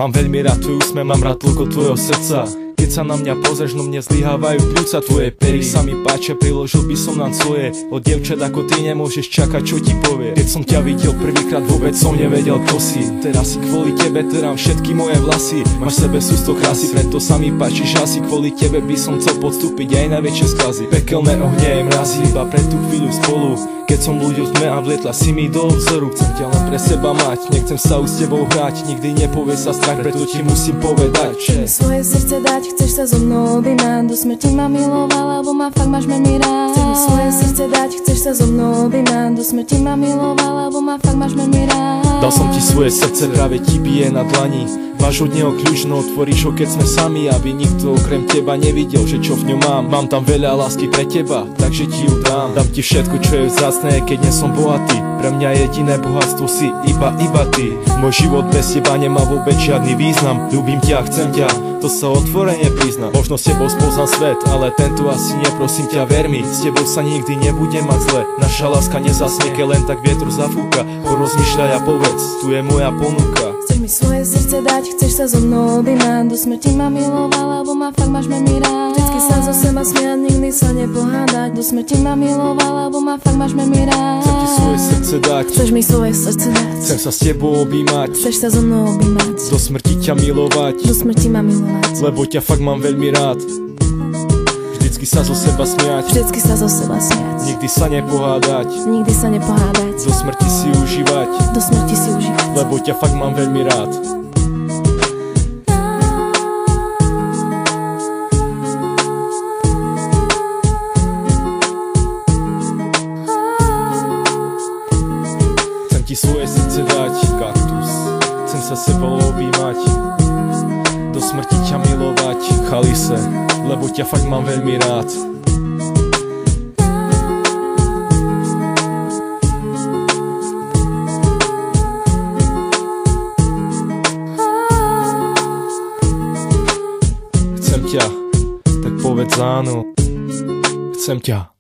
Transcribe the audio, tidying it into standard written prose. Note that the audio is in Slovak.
Mám veľmi rád tvoj úsmev, mám rád toľko tvojho srdca. Keď sa na mňa pozrieš, no mne zlyhávajú pľúca. Tvoje pery sa mi páčia, priložil by som nám svoje. Od dievčat ako ty nemôžeš čakať, čo ti povie. Keď som ťa videl prvýkrát, vôbec som nevedel, kto si. Teraz si kvôli tebe terám všetky moje vlasy. Máš sebe sústo krásy, preto sa mi páčiš asi. Kvôli tebe by som chcel podstúpiť aj najväčšie skazy. Pekelné ohnie mrazí iba pre tú chvíľu spolu. Keď som ľuďom tme a vlietla si mi do obzoru. Chcem ťa len pre seba mať, nechcem sa už s tebou hrať. Nikdy nepovie sa strach, preto ti musím povedať, že svoje srdce dať, chceš sa so mnou objímať. Do smrti ma miloval, lebo ma fakt máš veľmi rád. Chceš mi svoje srdce dať, chceš sa so mnou objímať. Do smrti ma miloval, lebo ma fakt máš veľmi rád. Dal som ti svoje srdce, práve ti bije na dlani. Máš od neho kľúč, no otvoríš ho, keď sme sami. Aby nikto okrem teba nevidel, že čo v ňom mám. Mám tam veľa lásky pre teba, takže ti ju dám. Dám ti všetko, čo je vzácne, keď nie som bohatý. Pre mňa jediné bohatstvo si iba ty. Môj život bez teba nemá vôbec žiadny význam. Ľúbim ťa, chcem ťa, to sa otvorene priznám. Možno s tebou spoznám svet, ale tento asi nie, prosím ťa, ver mi. S tebou sa nikdy nebude mať zle. Naša láska nezasnie, keď len tak vietru zafúka. Porozmýšľaj a povedz, tu je moja ponuka. Chceš mi svoje srdce dať, chceš sa so mnou objímať. Do smrti ma miloval, lebo ma fakt máš veľmi rád. Vždycky sa zo seba smiať, nikdy sa nepohádať. Do smrti ma miloval, lebo ma fakt máš veľmi rád. Chcem ti svoje srdce dať, chceš mi svoje srdce dať. Chcem sa s tebou objímať, chceš sa so mnou objímať. Do smrti ťa milovať, do smrti ma milovať, lebo ťa fakt mám veľmi rád. Vždycky sa zo seba smiať, vždycky sa zo seba smiať. Nikdy sa nepohádať, nikdy sa nepohádať. Do smrti si užívať, do smrti si užívať, lebo ťa fakt mám veľmi rád. Chcem ti svoje srdce dať, kaktus. Chcem sa sebou objímať, do smrti ťa milovať, chalise, lebo ťa fakt mám veľmi rád. Chcem ťa, tak povedz áno. Chcem ťa.